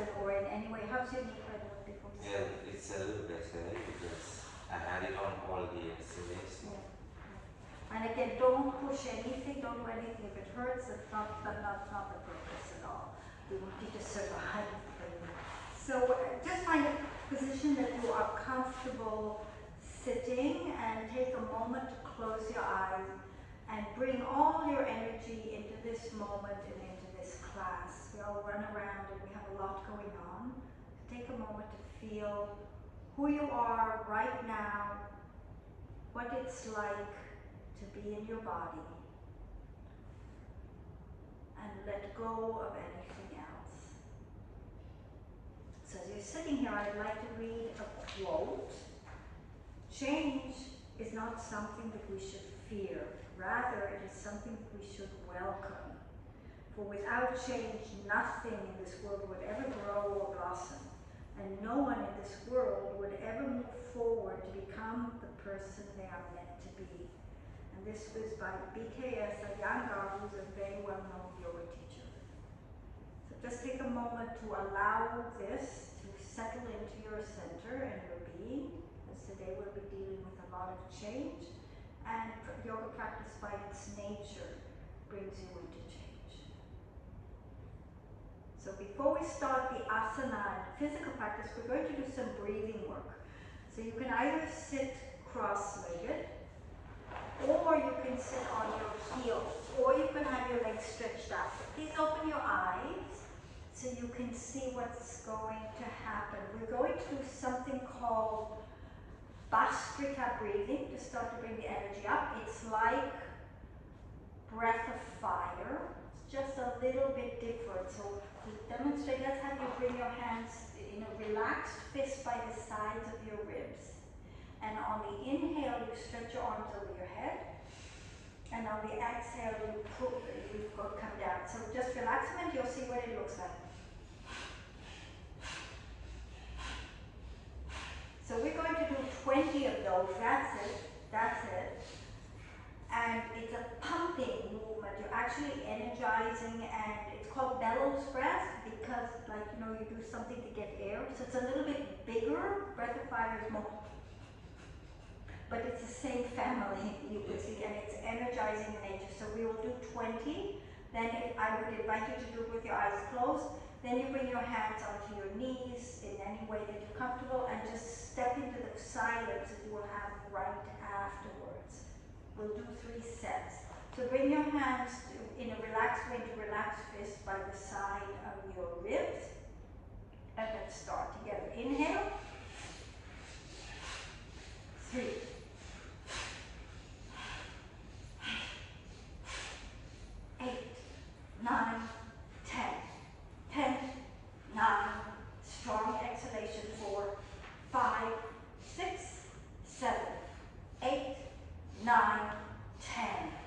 lesson or in any way? How's your knee, by the way, before you Yeah, it's a little better because I had it on all the yesterday. So. Yeah. And again, don't push anything, don't do anything if it hurts. That's not the purpose at all. We want you to survive. So just find a position that you are comfortable sitting and take a moment to close your eyes and bring all your energy into this moment and into this class. We all run around and we have a lot going on. Take a moment to feel who you are right now, what it's like to be in your body, and let go of anything else. So as you're sitting here, I'd like to read a quote. Change is not something that we should fear. Rather, it is something that we should welcome. For without change, nothing in this world would ever grow or blossom, and no one in this world would ever move forward to become the person they are meant to be. And this was by BKS Iyengar, who's a very well-known yoga teacher. So just take a moment to allow this to settle into your center and your being, as today we'll be dealing with a lot of change, and yoga practice by its nature brings you into change. So before we start the asana and physical practice, we're going to do some breathing work. So you can either sit cross-legged, or you can sit on your heels, or you can have your legs stretched out. Please open your eyes so you can see what's going to happen. We're going to do something called Bhastrika breathing to start to bring the energy up. It's like breath of fire. It's just a little bit different. So to demonstrate, let's have you bring your hands in a relaxed fist by the sides of your ribs. And on the inhale, you stretch your arms over your head. And on the exhale, you come down. So just relax them and you'll see what it looks like. So we're going to do 20 of those. That's it. And it's a pumping movement. You're actually energizing, and it's called bellows breath because, like, you know, you do something to get air. So it's a little bit bigger. Breath of fire is more, but it's the same family, you can see, and it's energizing in nature. So we will do 20. Then I would invite you to do it with your eyes closed. Then you bring your hands onto your knees in any way that you're comfortable and just step into the silence that you will have right afterwards. We'll do 3 sets. So bring your hands in a relaxed way to relaxed fist by the side of your ribs. And let's start together. Inhale. 3. 8, 9, 10. 10, 9. Strong exhalation. 4, 5, 6, 7, 8, 9, 10.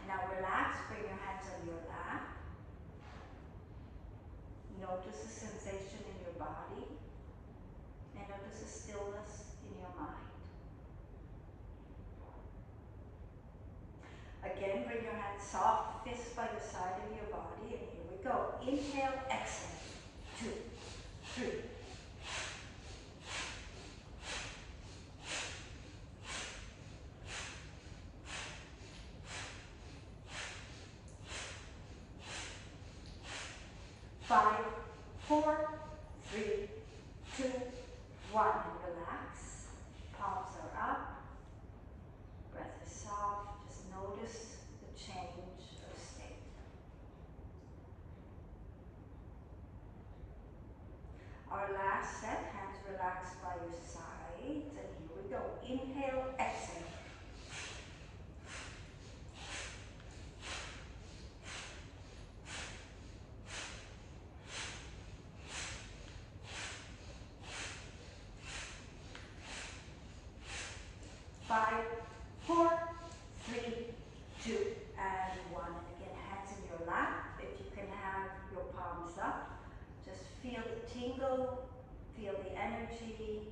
Now relax, bring your hands on your lap. Notice the sensation in your body, and notice the stillness in your mind. Again, bring your hands soft, fist by the side of your body, and here we go. Inhale, exhale. 2, 3. 5, 4, 3, 2, 1. And relax. Palms are up. Breath is soft. Just notice the change of state. Our last set, hands relaxed by your sides. And here we go. Inhale, exhale. 5, 4, 3, 2, and 1. And again, hands in your lap. If you can have your palms up, just feel the tingle, feel the energy,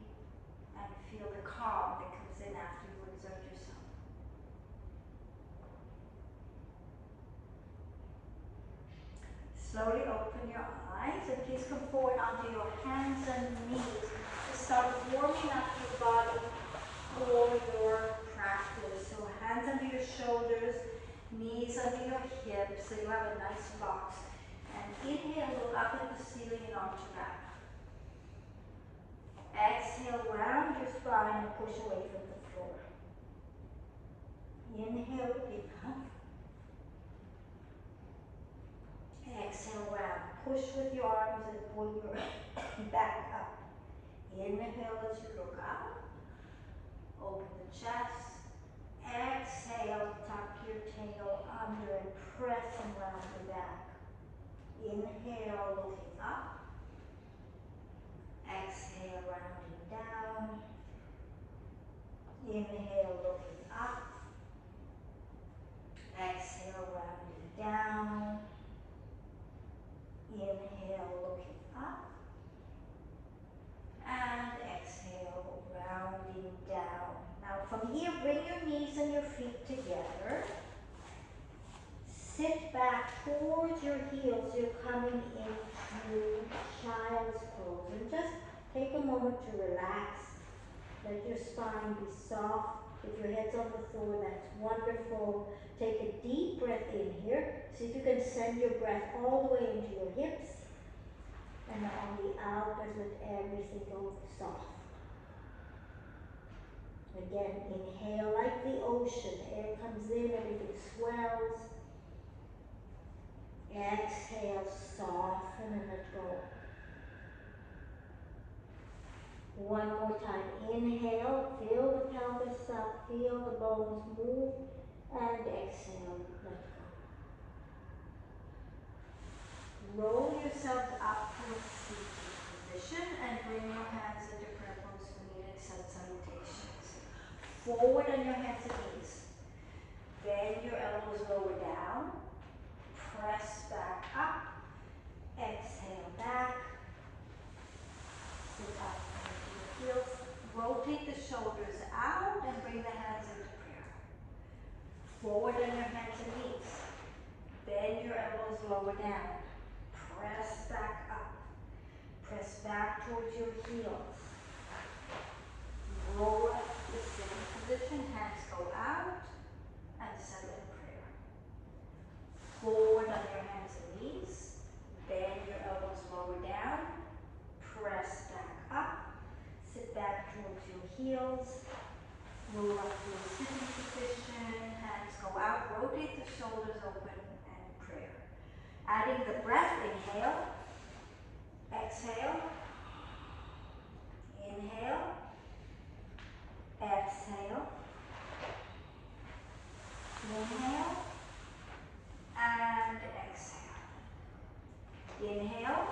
and feel the calm that comes in after you exert yourself. Slowly open your eyes and please come forward onto your hands and knees to start warming up your body for your practice. So hands under your shoulders, knees under your hips, so you have a nice box. And inhale, look up at the ceiling and onto back. Exhale, round your spine and push away from the floor. Inhale, enough. Exhale, round. Push with your arms and pull your back up. Inhale as you look up. Open the chest. Exhale, tuck your tail under and press and round your back. Inhale, looking up. Exhale, rounding down. Inhale, looking up. Exhale, rounding down. Inhale, looking up. And exhale, rounding down. Now from here, bring your knees and your feet together. Sit back towards your heels. You're coming into child's pose. And just take a moment to relax. Let your spine be soft. If your head's on the floor, that's wonderful. Take a deep breath in here. See if you can send your breath all the way into your hips. And on the out, just let everything go soft. Again, inhale like the ocean. Air comes in, everything swells. Exhale, soften and let go. One more time. Inhale, feel the pelvis up, feel the bones move, and exhale, let go. Roll yourself up to a seated position and bring your hands into prayer pose for kneeling sun salutations. Forward on your hands and knees. Bend your elbows lower down. Press back up. Exhale back. Sit up into your heels. Rotate the shoulders out and bring the hands into prayer. Forward on your hands and knees. Bend your elbows lower down. Press back up. Press back towards your heels. Roll up to the sitting position. Hands go out and settle in prayer. Forward on your hands and knees. Bend your elbows lower down. Press back up. Sit back towards your heels. Roll up to a sitting position. Hands go out. Rotate the shoulders open and prayer. Adding the breath, inhale. Exhale. Inhale. Exhale. Inhale. And exhale. Inhale.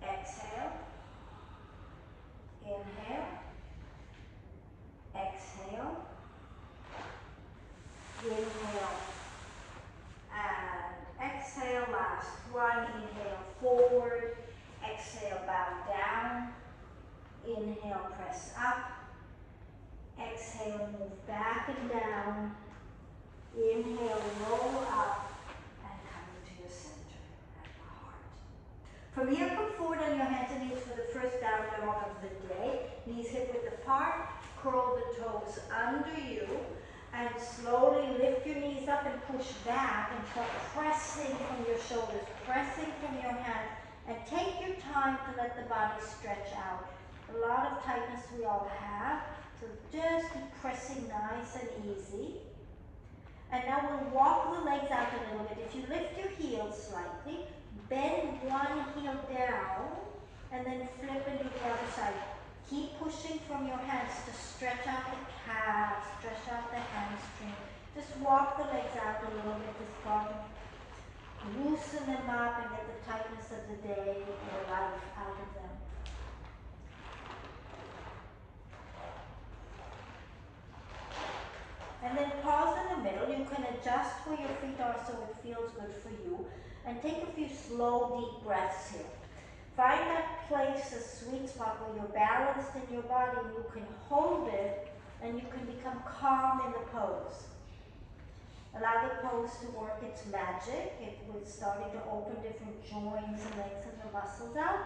Exhale. Inhale. Exhale. Inhale. And exhale. Last one. Inhale forward. Exhale, bow down. Inhale, press up. Exhale, move back and down. Inhale, roll up and come into your center at the heart. From here, come forward on your hands and knees for the first down dog of the day. Knees hip width apart. Curl the toes under you. And slowly lift your knees up and push back and start pressing from your shoulders, pressing from your hands. And take your time to let the body stretch out. A lot of tightness we all have, so just keep pressing nice and easy. And now we'll walk the legs out a little bit. If you lift your heels slightly, bend one heel down, and then flip and do the other side. Keep pushing from your hands to stretch out the calves, stretch out the hamstring. Just walk the legs out a little bit this body. Loosen them up and get the tightness of the day or life out of them. And then pause in the middle. You can adjust where your feet are so it feels good for you. And take a few slow, deep breaths here. Find that place, a sweet spot where you're balanced in your body and you can hold it and you can become calm in the pose. Allow the pose to work its magic. It was starting to open different joints and lengthen the muscles out.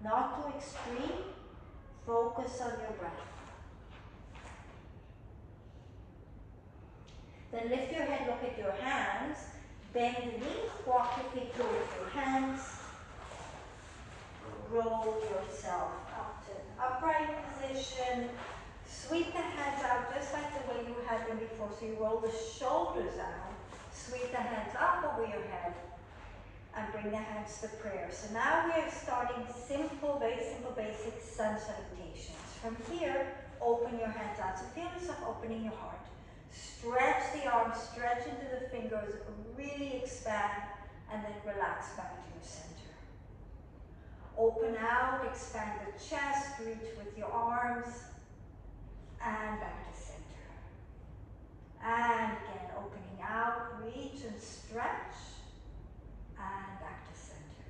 Not too extreme. Focus on your breath. Then lift your head, look at your hands. Bend the knees, walk your feet towards your hands. Roll yourself up to an upright position. Sweep the hands out just like the way you had them before. So you roll the shoulders out. Sweep the hands up over your head. And bring the hands to prayer. So now we are starting simple, very simple, basic sun salutations. From here, open your hands out. So feel yourself opening your heart. Stretch the arms, stretch into the fingers, really expand, and then relax back to your center. Open out, expand the chest, reach with your arms, and back to center. And again, opening out, reach and stretch, and back to center.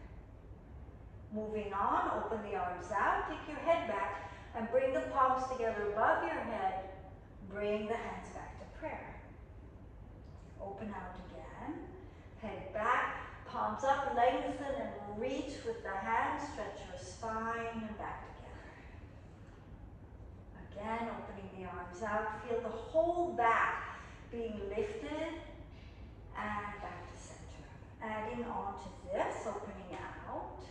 Moving on, open the arms out, take your head back, and bring the palms together above your head. Bring the hands back to prayer. Open out again, head back, palms up, lengthen and reach with the hands, stretch your spine and back together. Again, opening the arms out, feel the whole back being lifted and back to center. Adding on to this, opening out,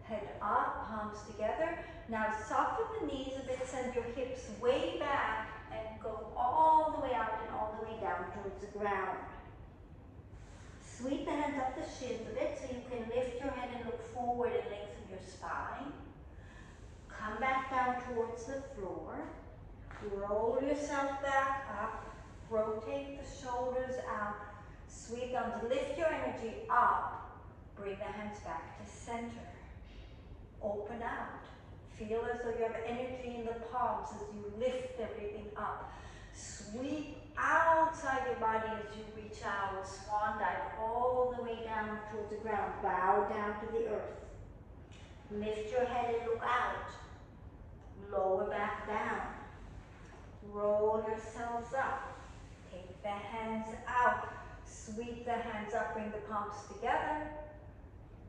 head up, palms together. Now soften the knees a bit, send your hips way back and go all the way out and all the way down towards the ground. Sweep the hands up the shins a bit so you can lift your head and look forward and lengthen your spine. Come back down towards the floor. Roll yourself back up. Rotate the shoulders out. Sweep down to lift your energy up. Bring the hands back to center. Open out. Feel as though you have energy in the palms as you lift everything up. Sweep outside your body as you reach out. Swan dive all the way down towards the ground. Bow down to the earth. Lift your head and look out. Lower back down. Roll yourselves up. Take the hands out. Sweep the hands up. Bring the palms together.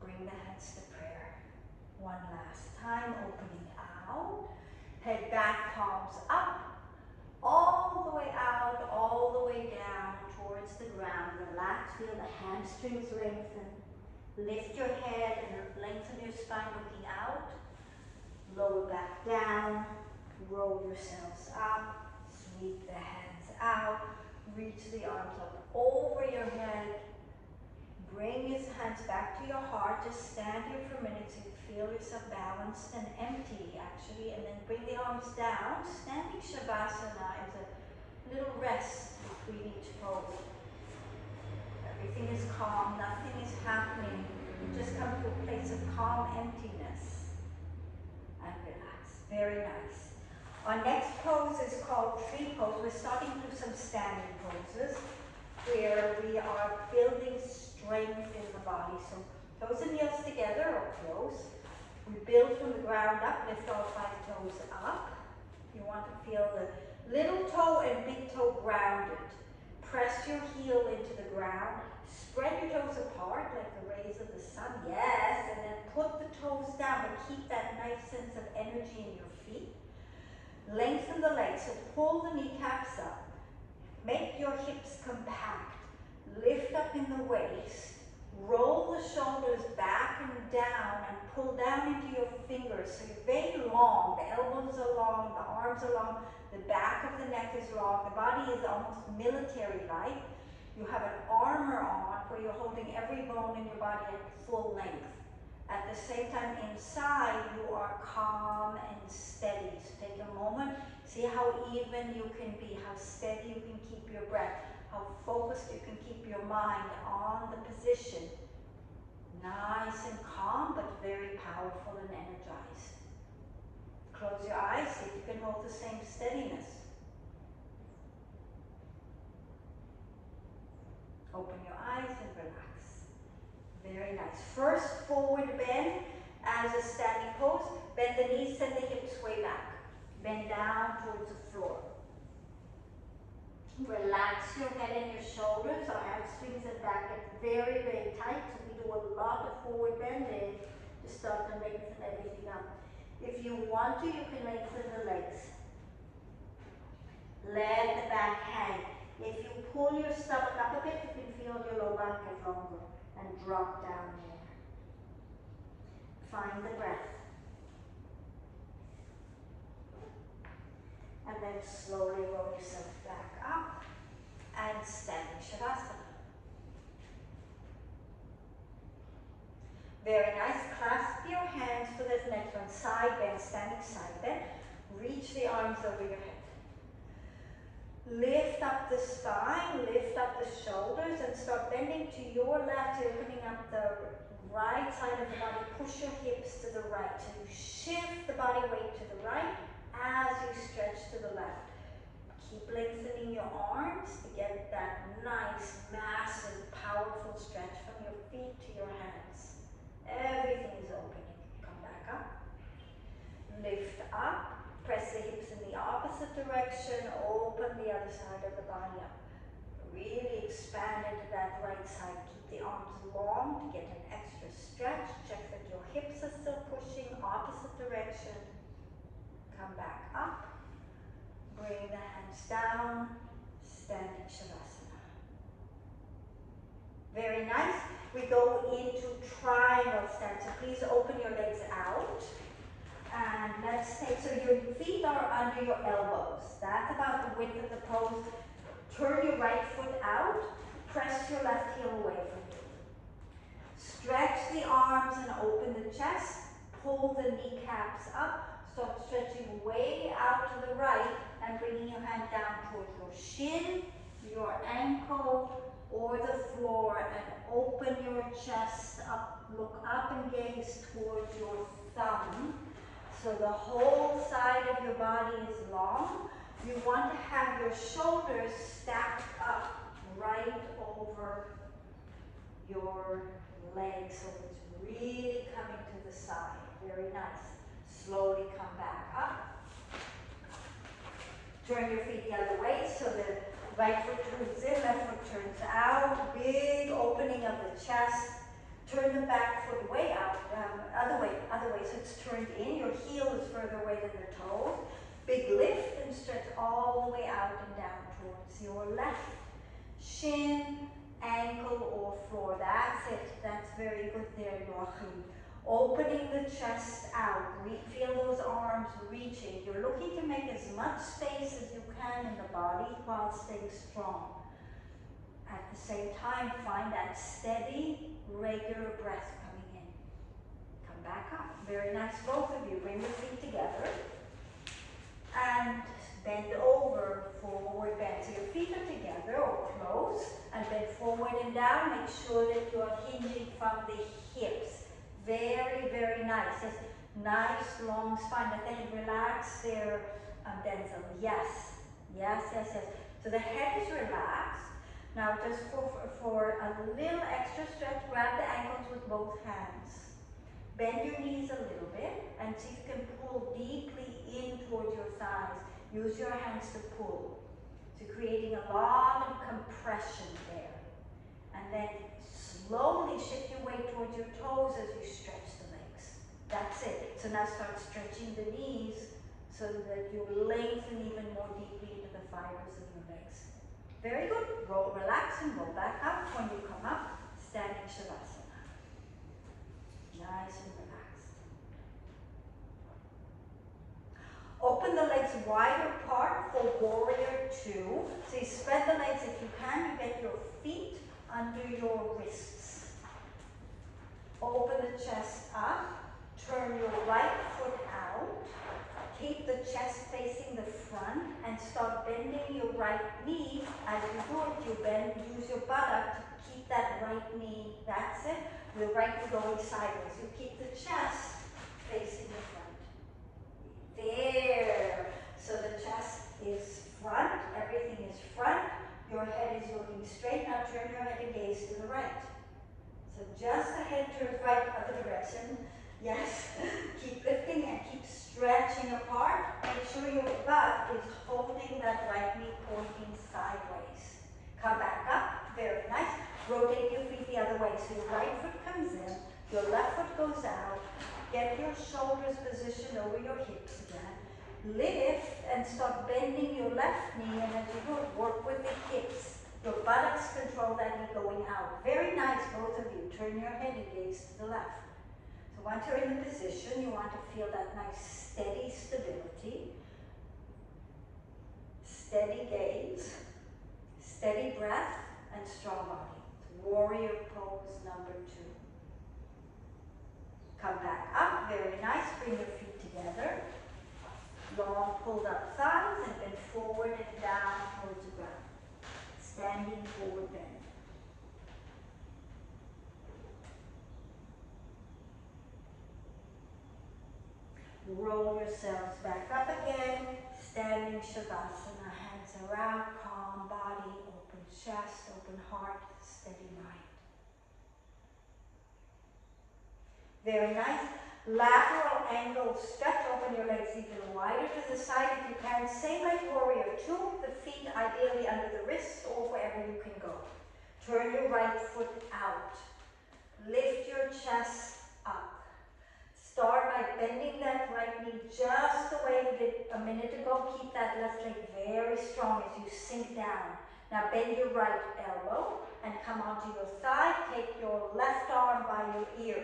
Bring the hands to prayer. One last time. Opening out. Head back, palms up. All the way out, all the way down towards the ground. Relax, feel the hamstrings lengthen. Lift your head and lengthen your spine looking out. Lower back down. Roll yourselves up. Sweep the hands out. Reach the arms up over your head. Bring your hands back to your heart. Just stand here for a minute so you feel yourself balanced and empty, actually. And then bring the arms down. Standing Shavasana is a little rest between each pose. Everything is calm. Nothing is happening. You just come to a place of calm emptiness. And relax. Very nice. Our next pose is called tree pose. We're starting through some standing poses where we are building strength in the body. So toes and heels together or close. We build from the ground up, lift all 5 toes up. You want to feel the little toe and big toe grounded. Press your heel into the ground. Spread your toes apart like the rays of the sun. Yes, and then put the toes down, but keep that nice sense of energy in your feet. Lengthen the legs, so pull the kneecaps up. Make your hips compact. Lift up in the waist. Roll the shoulders back and down and pull down into your fingers. So you're very long. The elbows are long, the arms are long, the back of the neck is long. The body is almost military-like. You have an armor on where you're holding every bone in your body at full length. At the same time, inside, you are calm and steady. So take a moment, see how even you can be, how steady you can keep your breath, how focused you can keep your mind on the position. Nice and calm, but very powerful and energized. Close your eyes, see if you can hold the same steadiness. Open your eyes and relax. Very nice. First, forward bend as a standing pose. Bend the knees, send the hips way back. Bend down towards the floor. Relax your head and your shoulders. Our hamstrings and back get very, very tight. So we do a lot of forward bending to start to lengthen everything up. If you want to, you can lengthen the legs. Let the back hang. If you pull your stomach up a bit, you can feel your low back get longer and drop down there. Find the breath. And then slowly roll yourself back up and standing Shavasana. Very nice. Clasp your hands for this next one. Side bend, standing side bend. Reach the arms over your head. Lift up the spine, lift up the shoulders, and start bending to your left. You're opening up the right side of the body. Push your hips to the right. So you shift the body weight to the right as you stretch to the left. Keep lengthening your arms to get that nice, massive, powerful stretch from your feet to your hands. Everything is opening. Come back up. Lift up. Press the hips in the opposite direction. Open the other side of the body up. Really expand into that right side. Keep the arms long to get an extra stretch. Check that your hips are still pushing. Opposite direction. Come back up. Bring the hands down. Standing Shavasana. Very nice. We go into triangle stance. So please open your legs out. And let's take, so your feet are under your elbows. That's about the width of the pose. Turn your right foot out. Press your left heel away from you. Stretch the arms and open the chest. Pull the kneecaps up. Start stretching way out to the right and bringing your hand down towards your shin, your ankle, or the floor, and open your chest up. Look up and gaze towards your thumb. So the whole side of your body is long. You want to have your shoulders stacked up right over your legs, so it's really coming to the side. Very nice. Slowly come back up. Turn your feet the other way, so the right foot turns in, left foot turns out. Big opening of the chest. Turn the back foot way out, other way, so it's turned in. Your heel is further away than the toes. Big lift and stretch all the way out and down towards your left shin, ankle, or floor. That's it. That's very good there, Joachim. Opening the chest out. Feel those arms reaching. You're looking to make as much space as you can in the body while staying strong. At the same time, find that steady, regular breath coming in. Come back up. Very nice, both of you. Bring your feet together. And bend over, forward bend. So your feet are together or close. And bend forward and down. Make sure that you are hinging from the hips. Very, very nice. Yes, nice, long spine. Let the head relax there, Denzel. Yes. Yes, yes, yes. So the head is relaxed. Now just for a little extra stretch, grab the ankles with both hands. Bend your knees a little bit and see if you can pull deeply in towards your thighs. Use your hands to pull. So creating a lot of compression there. And then slowly shift your weight towards your toes as you stretch the legs. That's it. So now start stretching the knees so that you lengthen even more deeply into the fibers of your legs. Very good. Roll, relax, and roll back up. When you come up, standing Shavasana. Nice and relaxed. Open the legs wider apart for warrior two. So you spread the legs if you can. You get your feet under your wrists. Open the chest up. Turn your right foot out. Keep the chest facing the front and start bending your right knee. As you do it, you bend, use your buttock to keep that right knee. That's it. The right knee going sideways. You keep the chest facing the front. There. So the chest is front. Everything is front. Your head is looking straight. Now turn your head and gaze to the right. So just the head turns right other direction. Yes. Keep lifting and keep stretching apart. Make sure your butt is holding that right knee pointing sideways. Come back up, very nice. Rotate your feet the other way. So your right foot comes in, your left foot goes out. Get your shoulders positioned over your hips again. Lift and start bending your left knee, and as you do it, work with the hips. Your buttocks control that knee going out. Very nice, both of you. Turn your head and gaze to the left. So once you're in the position, you want to feel that nice steady stability. Steady gaze, steady breath, and strong body. Warrior pose number 2. Come back up, very nice. Bring your feet together. Long pulled up thighs and bend forward and down towards the ground. Standing forward bend. Roll yourselves back up again. Standing Shavasana. Hands around, calm body, open chest, open heart, steady mind. Very nice. Lateral angle stretch, open your legs even wider to the side if you can. Same like warrior 2, the feet ideally under the wrists or wherever you can go. Turn your right foot out. Lift your chest up. Start by bending that right knee just the way you did a minute ago. Keep that left leg very strong as you sink down. Now bend your right elbow and come onto your thigh. Take your left arm by your ear.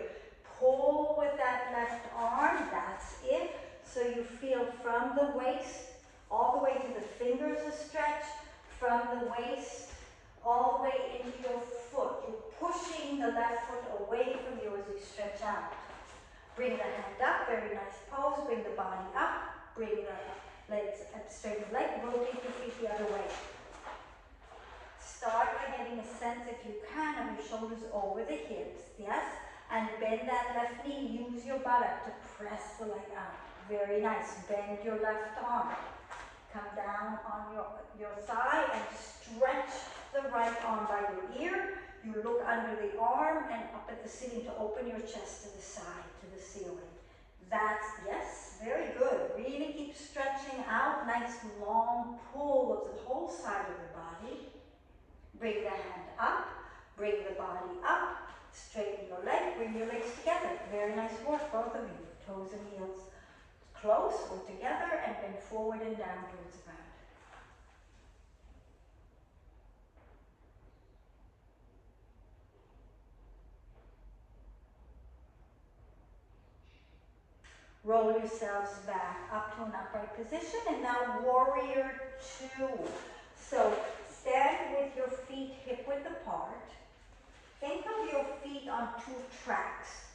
Pull with that left arm, that's it. So you feel from the waist all the way to the fingers a stretch, from the waist all the way into your foot. You're pushing the left foot away from you as you stretch out. Bring the hand up, very nice pose. Bring the body up, bring the legs up, straighten the leg, rotate your feet the other way. Start by getting a sense, if you can, of your shoulders over the hips, yes? And bend that left knee. Use your buttock to press the leg out. Very nice. Bend your left arm. Come down on your thigh and stretch the right arm by your ear. You look under the arm and up at the ceiling to open your chest to the side, to the ceiling. That's, yes, very good. Really keep stretching out. Nice long pull of the whole side of the body. Bring the hand up. Bring the body up. Straighten your leg, bring your legs together. Very nice work, both of you. Toes and heels close or together and bend forward and down towards the ground. Roll yourselves back up to an upright position, and now warrior 2. So stand with your feet hip width apart. Think of your feet on 2 tracks.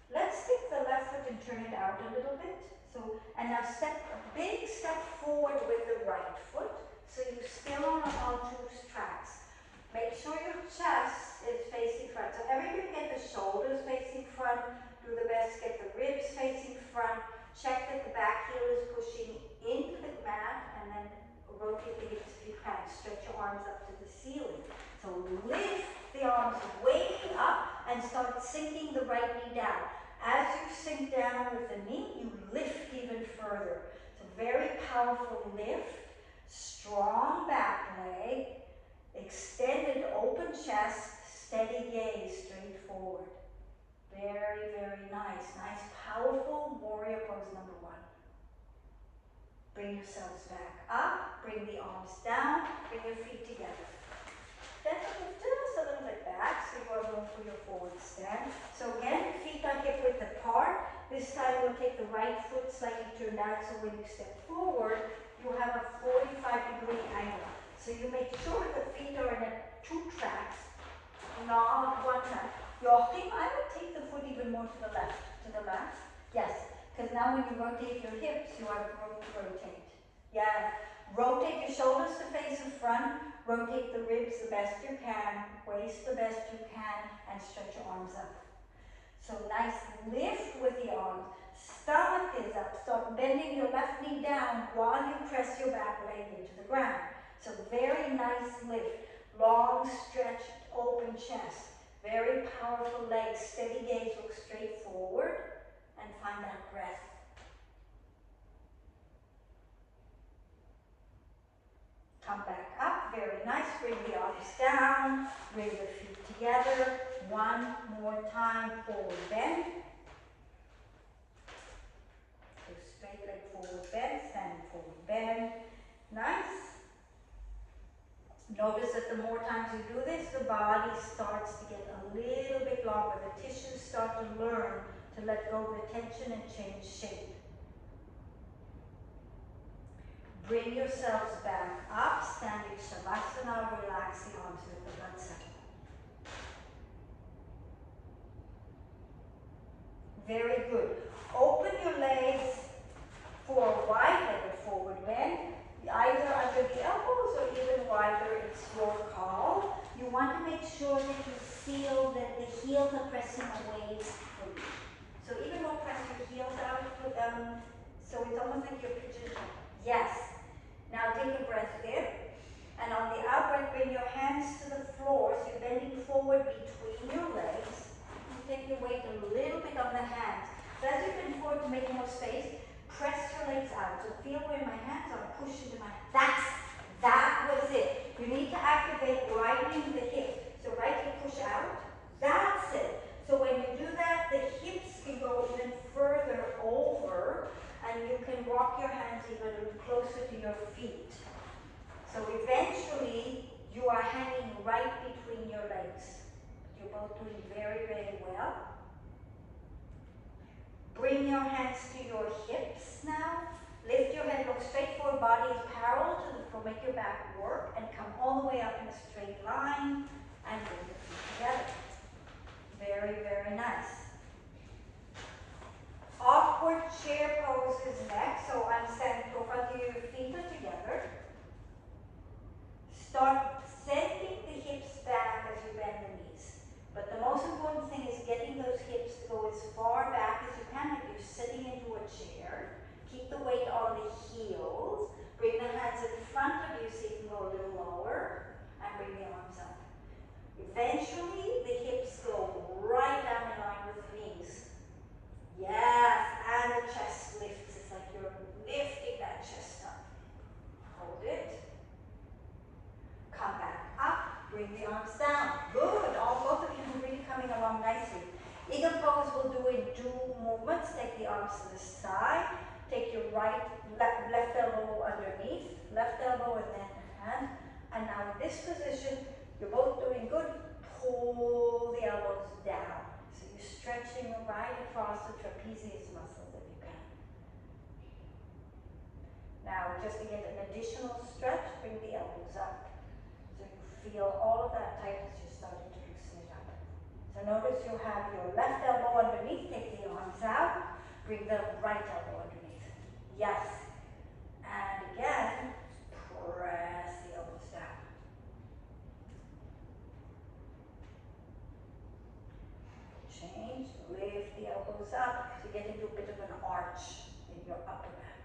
Let's take the left foot and turn it out a little bit. So, and now step a big step forward with the right foot. So you're still on 2 tracks. Make sure your chest is facing front. So everybody get the shoulders facing front. Do the best, get the ribs facing front. Check that the back heel is pushing into the mat, and then rotate the hips if you can. Stretch your arms up to the ceiling. So lift the arms way up and start sinking the right knee down. As you sink down with the knee, you lift even further. It's a very powerful lift. Strong back leg, extended open chest, steady gaze straight forward. Very, very nice. Nice, powerful warrior pose number 1. Bring yourselves back up, bring the arms down, bring your feet together. Then move just a little bit back so you have room for your forward stand. So again, feet are hip width apart. This time we'll take the right foot slightly turned out, so when you step forward, you have a 45-degree angle. So you make sure the feet are in 2 tracks, not 1 track. Your hip, I would take the foot even more to the left. To the left? Yes, because now when you rotate your hips, you have room to rotate. Yeah, rotate your shoulders to face in front. Rotate the ribs the best you can, waist the best you can, and stretch your arms up. So nice lift with the arms. Stomach is up. Start bending your left knee down while you press your back leg into the ground. So very nice lift. Long stretch, open chest. Very powerful legs. Steady gaze, look straight forward, and find that breath. Come back up, very nice. Bring the arms Bring the feet together. One more time, forward bend. So straight leg forward bend, standing forward bend. Nice. Notice that the more times you do this, the body starts to get a little bit longer. The tissues start to learn to let go of the tension and change shape. Bring yourselves back up, standing Shavasana, relax the arms with the blood center. Very good. Open your legs for a wide-legged forward bend, either under the elbows or even wider. It's your call. You want to make sure that you feel that the heels are pressing away from you. So even though press your heels out, so it's almost like you're pigeon. Yes. Now take a breath there. And on the out breath, bring your hands to the floor. So you're bending forward between your legs. You take your weight a little bit on the hands. So as you bend forward to make more space, press your legs out. So feel where my hands are, push into my, that was it. You need to activate widening the hip. So right hip push out, that's it. So when you do that, the hips can go even further over and you can walk your hands even closer to your feet. So eventually, you are hanging right between your legs. You're both doing very, very well. Bring your hands to your hips now. Lift your head, look straight forward, body is parallel to the floor. Make your back work and come all the way up in a straight line and bring the feet together. Very, very nice. Awkward chair pose is next. So I'm standing profile to your feet are together. Start sending the hips back as you bend the knees. But the most important thing is getting those hips to go as far back as you can, like you're sitting into a chair. Keep the weight on the heels. Bring the hands in front of you so you can go a little lower. And bring the arms up. Eventually, the hips go right down in line with the knees. Yes, and the chest lifts. It's like you're lifting that chest up. Hold it. Come back up, bring the arms down. Good, both of you are really coming along nicely. Eagle pose will do in dual movements. Take the arms to the side. Take your left elbow underneath, left elbow and then hand. And now in this position, you're both doing good. Pull the elbows down. So you're stretching right across the trapezius muscles if you can. Now, just to get an additional stretch, bring the elbows up. So you feel all of that tightness, you're starting to loosen it up. So notice you have your left elbow underneath, take the arms out, bring the right elbow underneath. Yes. And again, press the elbows down. Change, lift the elbows up, so you get into a bit of an arch in your upper back.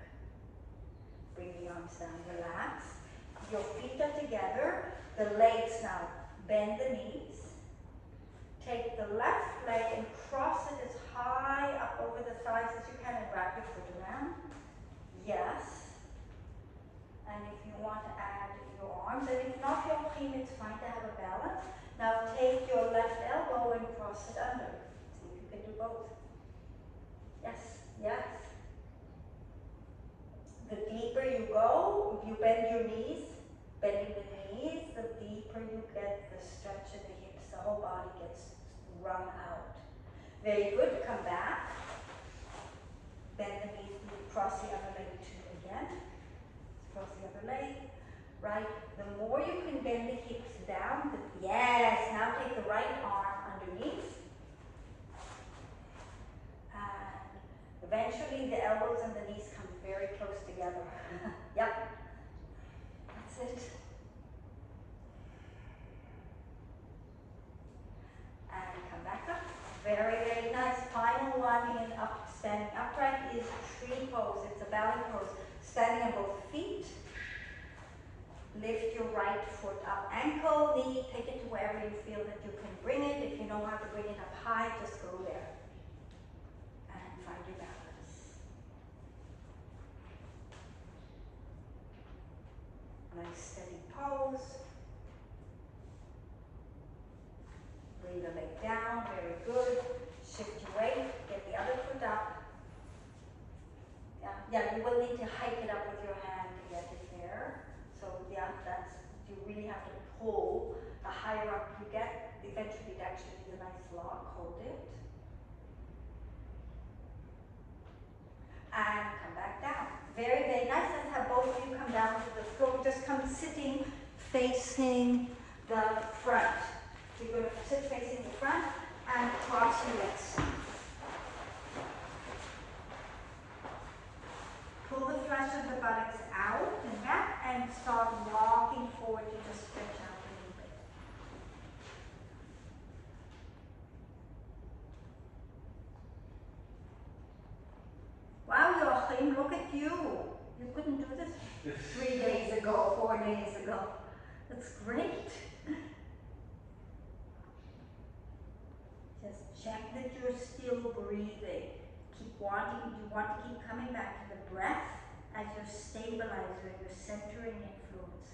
Bring the arms down, relax. Your feet are together, the legs now, bend the knees. Take the left leg and cross it as high up over the thighs as you can and wrap your foot around. Yes. And if you want to add your arms, and if not your team, it's fine to have a balance. Now take your left elbow and cross it under. See if you can do both. Yes, yes. The deeper you go, if you bend your knees, bending the knees, the deeper you get the stretch of the hips, the whole body gets wrung out. Very good, come back. Bend the knees, cross the other leg too again. Cross the other leg. Right, the more you can bend the hips down, yes, now take the right arm underneath. And eventually the elbows and the knees come very close together. Yep, that's it. And come back up. Very, very nice. Final one in standing upright is tree pose. It's a bowing pose. Standing on both feet. Lift your right foot up, ankle, knee, take it to wherever you feel that you can bring it. If you know how to bring it up high, just go there. And find your balance. Nice steady pose. down, very good. Shift your weight, get the other foot up. Yeah, you will need to hike it up with your hand to get it there. So yeah, you really have to pull. The higher up you get, eventually it actually is a nice lock. Hold it. And come back down. Very, very nice. Let's have both of you come down to the floor. Just come sitting facing the front. So you're going to sit facing the front and cross your legs. Pull the flesh of the buttocks out and back and start walking forward to just stretch out a little bit. Wow, Joachim, look at you. You couldn't do this 3 days ago, 4 days ago. That's great. Just check that you're still breathing. You want to keep coming back to the breath as your stabilizer, your centering influence.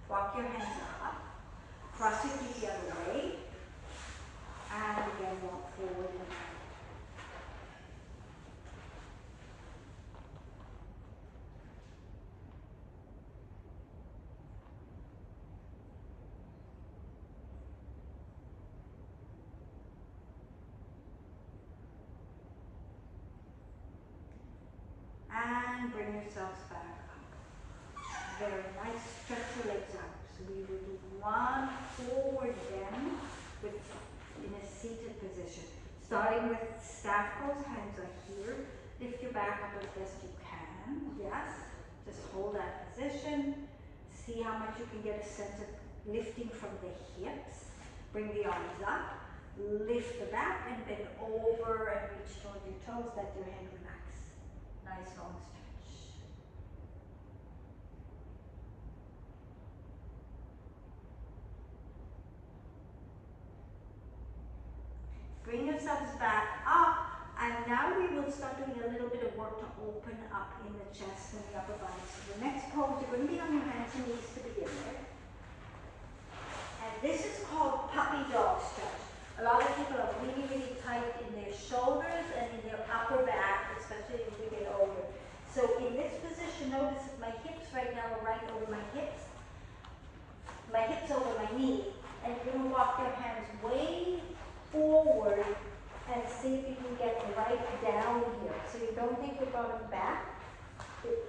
Walk your hands up, cross your feet the other way, and again walk forward and back. And bring yourselves back up. Very nice. Stretch your legs out. So we will do one forward bend in a seated position. Starting with staff pose, hands are here. Lift your back up as best you can. Yes. Just hold that position. See how much you can get a sense of lifting from the hips. Bring the arms up. Lift the back and bend over and reach towards your toes. Let your head relax. Nice long stretch. Bring yourselves back up, and now we will start doing a little bit of work to open up in the chest and the upper body. So the next pose, you're going to be on your hands and knees to begin with. And this is called puppy dog stretch. A lot of people are really, really tight in their shoulders and in their upper back, especially as we get older. So in this position, notice that my hips right now are right over my hips over my knee, and you're going to walk your hands way forward and see if you can get right down here. So you don't take your bottom back,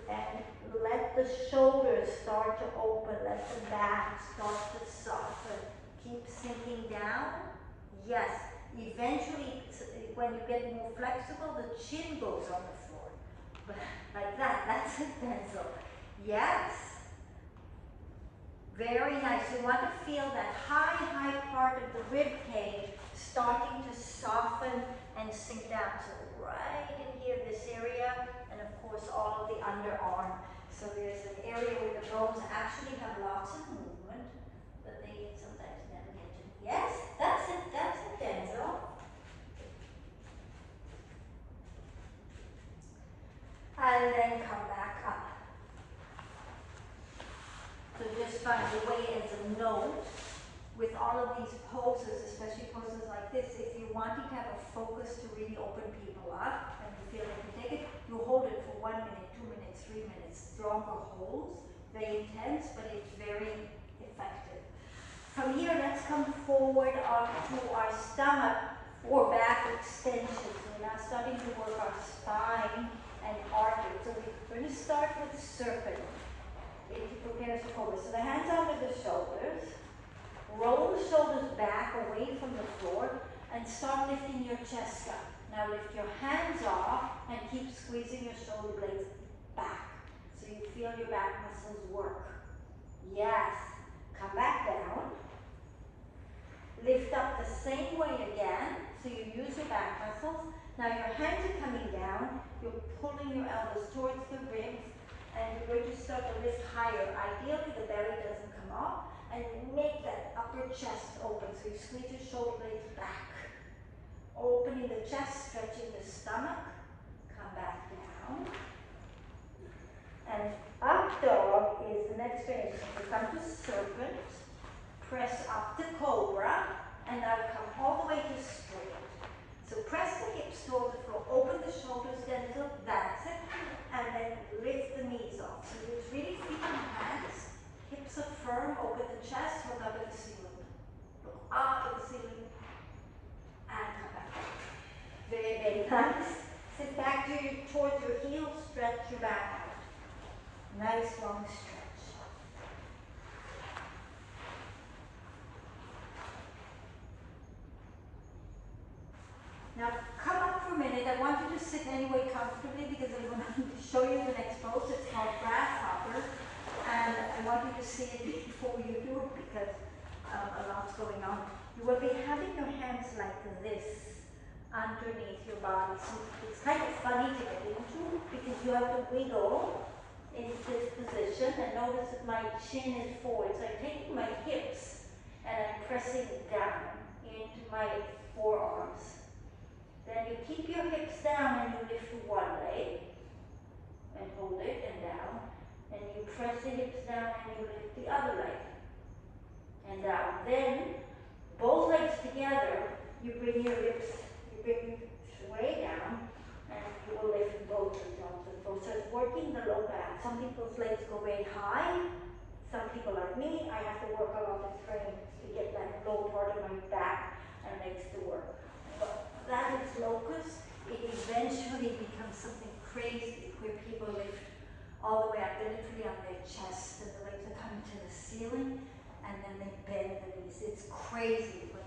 and let the shoulders start to open, let the back start to soften. Keep sinking down. Yes, eventually when you get more flexible, the chin goes on the floor. But like that, that's it, Denzel. Yes. Very nice. You want to feel that high part of the rib cage starting to soften and sink down. So right in here, this area, and of course all of the underarm. So there's an area where the bones actually have lots of movement, but they sometimes never get to. Yes, that's it, Denzel. And then come back up. So just find a way as a note with all of these poses, especially poses like this. If you're wanting to have a focus to really open people up and you feel like you take it, you hold it for 1 minute, 2 minutes, 3 minutes. Stronger holds, very intense, but it's very effective. From here, let's come forward onto our stomach or back extension. So we're now starting to work our spine and arteries. So we're going to start with serpent. If you prepare for cobra. So the hands under the shoulders. Roll the shoulders back away from the floor and start lifting your chest up. Now lift your hands off and keep squeezing your shoulder blades back. So you feel your back muscles work. Yes. Come back down. Lift up the same way again. So you use your back muscles. Now your hands are coming down. You're pulling your elbows towards the ribs. And you're going to start to lift higher. Ideally, the belly doesn't come off. And make that upper chest open. So you squeeze your shoulder blades back. Opening the chest, stretching the stomach. Come back down. And up dog is the next variation. So come to serpent. Press up to cobra. And now come all the way to straight. Nice. Sit back towards your heels, stretch your back out. Nice long stretch. Now come up for a minute. I want you to sit anyway comfortably because I'm going to show you the next pose. It's called grasshopper. And I want you to see it before you do it because a lot's going on. You will be having your hands like this underneath your body. So it's kind of funny to get into because you have to wiggle into this position. And notice that my chin is forward. So I'm taking my hips and I'm pressing down into my forearms. Then you keep your hips down and you lift one leg and hold it and down. And you press the hips down and you lift the other leg and down. Then both legs together, you bring your hips, you bring way down and you will lift both legs onto the floor. So it's working the low back. Some people's legs go very high. Some people like me, I have to work a lot of strength to get that low part of my back and legs to work. But that is locus. It eventually becomes something crazy where people lift all the way up. They're literally on their chest and the legs are coming to the ceiling and then they bend the knees. It's crazy what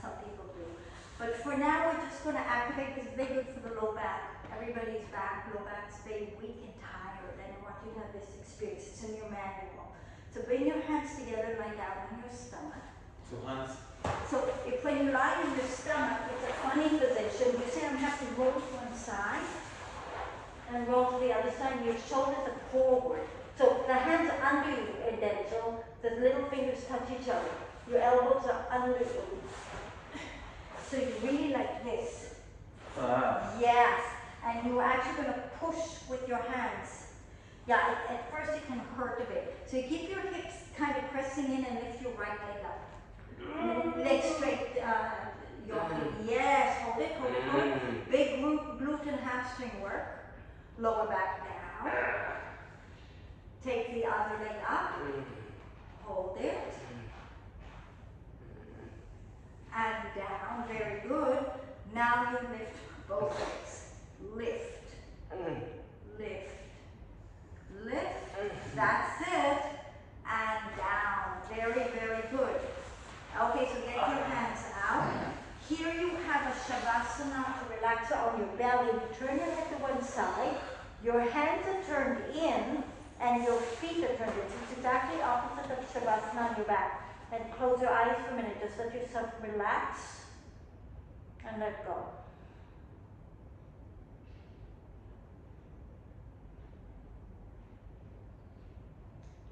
some people do. But for now, we're just going to activate this very good for the low back. Everybody's low back's very weak and tired, and I want you to have this experience. It's in your manual. So bring your hands together, lie down on your stomach. Two hands. So if when you lie on your stomach, it's a funny position. You see, I'm have to roll to one side and roll to the other side. And your shoulders are forward. So the hands are under you, and then so the little fingers touch each other. Your elbows are under you. So you really like this. Yes. And you're actually going to push with your hands. Yeah, at first it can hurt a bit. So you keep your hips kind of pressing in and lift your right leg up. Leg straight, yes, hold it, hold it, hold it. Big glute and hamstring work. Lower back down. Take the other leg up. Hold it. And down, very good. Now you lift both legs. Lift, lift, lift. That's it. And down, very, very good. Okay, so get your hands out. Here you have a Shavasana relaxer on your belly. You turn your head to one side. Your hands are turned in and your feet are turned in. So it's exactly opposite of Shavasana on your back. And close your eyes for a minute. Just let yourself relax and let go.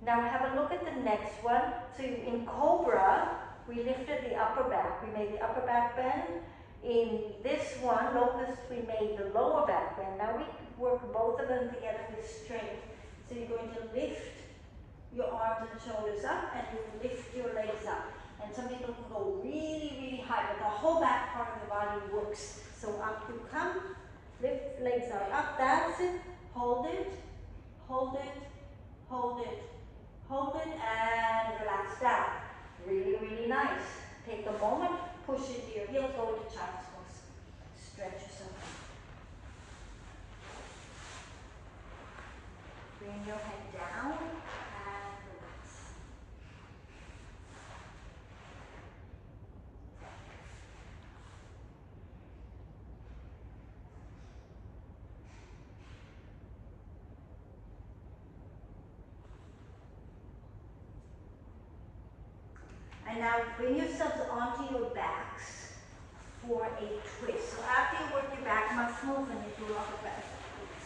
Now have a look at the next one. So in Cobra, we lifted the upper back. We made the upper back bend. In this one, Locust, we made the lower back bend. Now we work both of them together with strength. So you're going to lift your arms and shoulders up and you lift your legs up. And some people can go really, really high, but the whole back part of the body works. So up you come, lift, legs are up, that's it. Hold it, hold it, hold it. Hold it and relax down. Really, really nice. Take a moment, push into your heels, go into child's pose. Stretch yourself. Bring your head down and relax. And now bring yourselves onto your backs for a twist. So after you work your back muscles and you do a lot of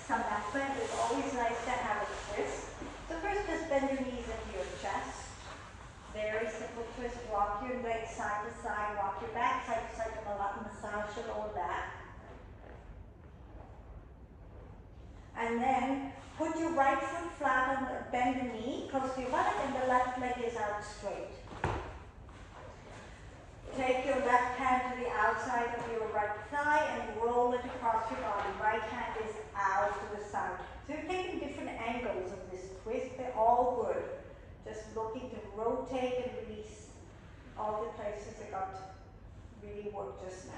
some back bend, it's always nice to have a twist. So first just bend your knees into your chest. Very simple twist. Rock your legs side to side, rock your back side to side to massage your lower back. And then put your right foot flat on bend the knee close to your buttock and the left leg is out straight. Take your left hand to the outside of your right thigh and roll it across your body. Right hand is out to the side. So you're taking different angles of this twist. They're all good. Just looking to rotate and release all the places that got really worked just now.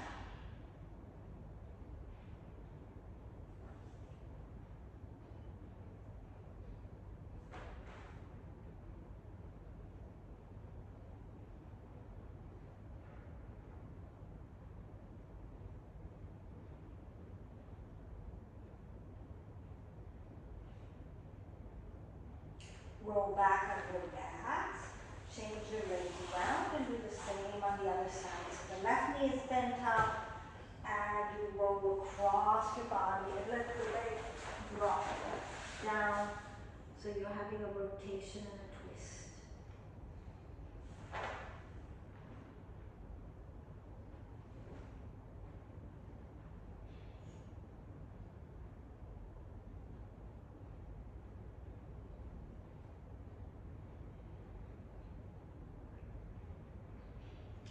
Roll back on your backs. Change your legs around and do the same on the other side. So the left knee is bent up and you roll across your body and let the leg drop down. So you're having a rotation and a twist.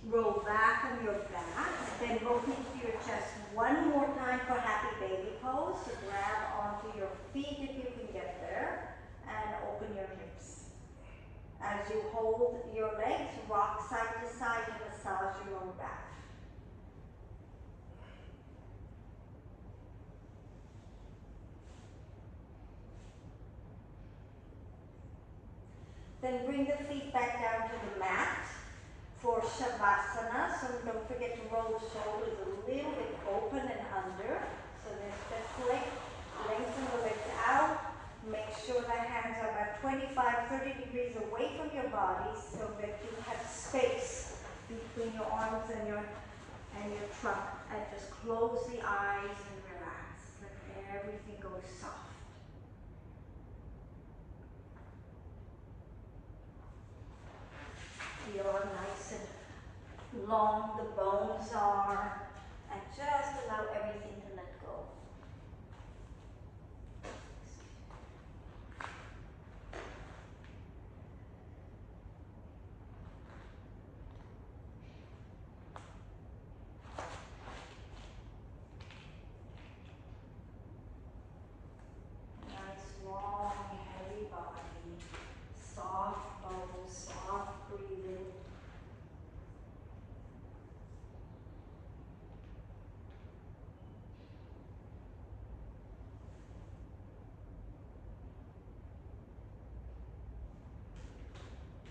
Roll back on your back, then rotate to your chest one more time for happy baby pose. So grab onto your feet if you can get there and open your hips. As you hold your legs, rock side to side and massage your lower back. Then bring the feet back down to the mat for Shavasana. So don't forget to roll the shoulders a little bit open and under. So there's the flick, lengthen the legs out. Make sure the hands are about 25-30 degrees away from your body so that you have space between your arms and your trunk. And just close the eyes and relax. Let everything go soft. Feel how nice and long the bones are, and just allow everything to let go. Nice, long, heavy body, soft bones, soft breathing.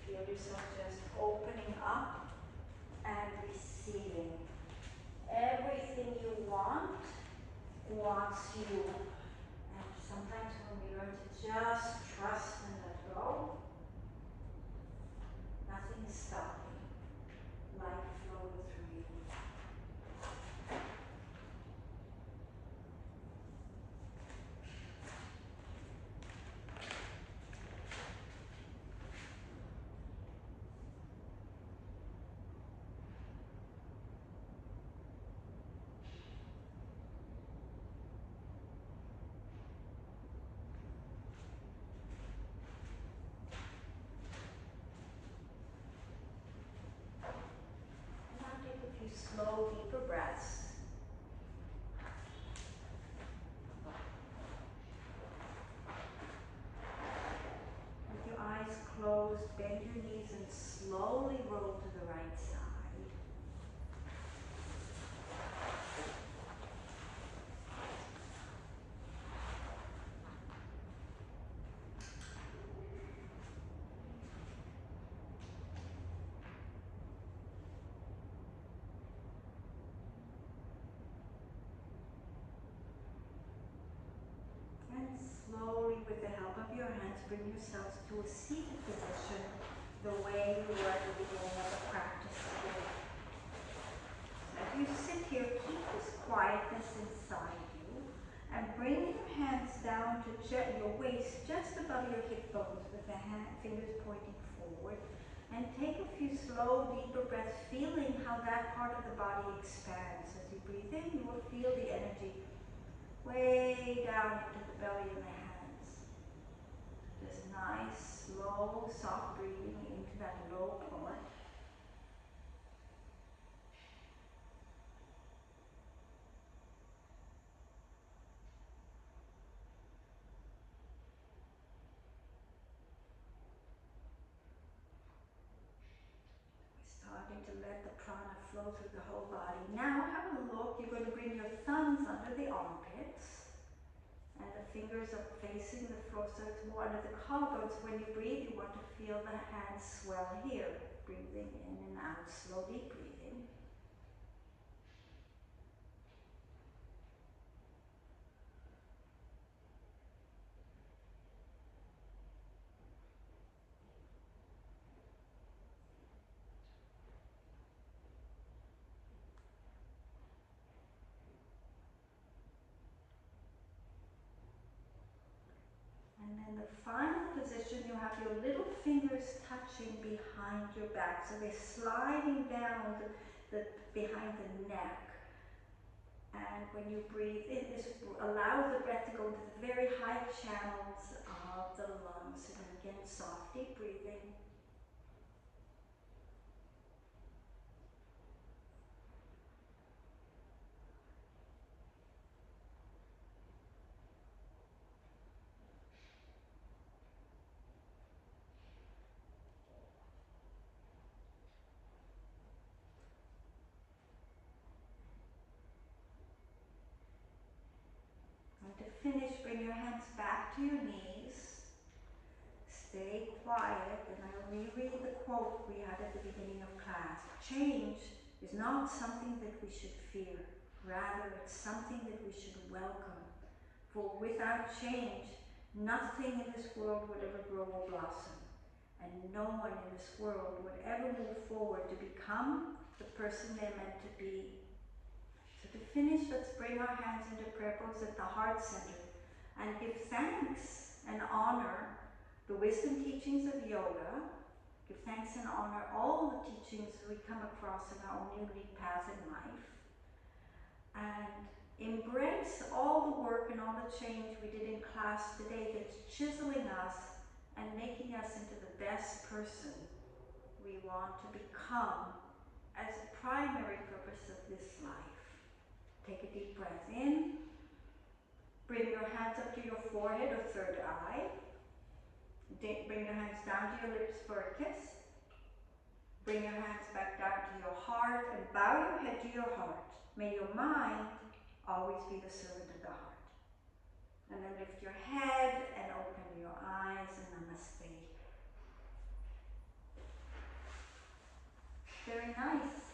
Feel yourself just opening up and receiving. Everything you wants you. And sometimes when we learn to just trust and let go, nothing is stopping. Life flows through you. Now take a few slow, deeper breaths. With your eyes closed, bend your knees and slowly roll to the right side. And slowly, with the help of your hands, bring yourselves to a seated position the way you were at the beginning of the practice today. As you sit here, keep this quietness inside you and bring your hands down to your waist just above your hip bones with the fingers pointing forward. And take a few slow, deeper breaths, feeling how that part of the body expands. As you breathe in, you will feel the energy way down into the belly and the hands. Just nice, slow, soft breathing into that low part. Starting to let the prana flow through the whole body. Now have a look. You're going to bring your thumbs under the armpits. And the fingers are facing the floor, so it's more under the collarbones. When you breathe, you want to feel the hands swell here. Breathing in and out, slowly breathing. fingers touching behind your back. So they're sliding down behind the neck. And when you breathe in, this allows the breath to go to the very high channels of the lungs. And again, soft, deep breathing. And to finish, bring your hands back to your knees. Stay quiet, and I will reread the quote we had at the beginning of class. Change is not something that we should fear. Rather, it's something that we should welcome. For without change, nothing in this world would ever grow or blossom. And no one in this world would ever move forward to become the person they're meant to be. So to finish, let's bring our hands into prayer pose at the heart center and give thanks and honor the wisdom teachings of yoga. Give thanks and honor all the teachings we come across in our own unique path in life. And embrace all the work and all the change we did in class today that's chiseling us and making us into the best person we want to become as a primary purpose of this life. Take a deep breath in. Bring your hands up to your forehead or third eye. Bring your hands down to your lips for a kiss. Bring your hands back down to your heart and bow your head to your heart. May your mind always be the servant of the heart. And then lift your head and open your eyes and namaste. Very nice.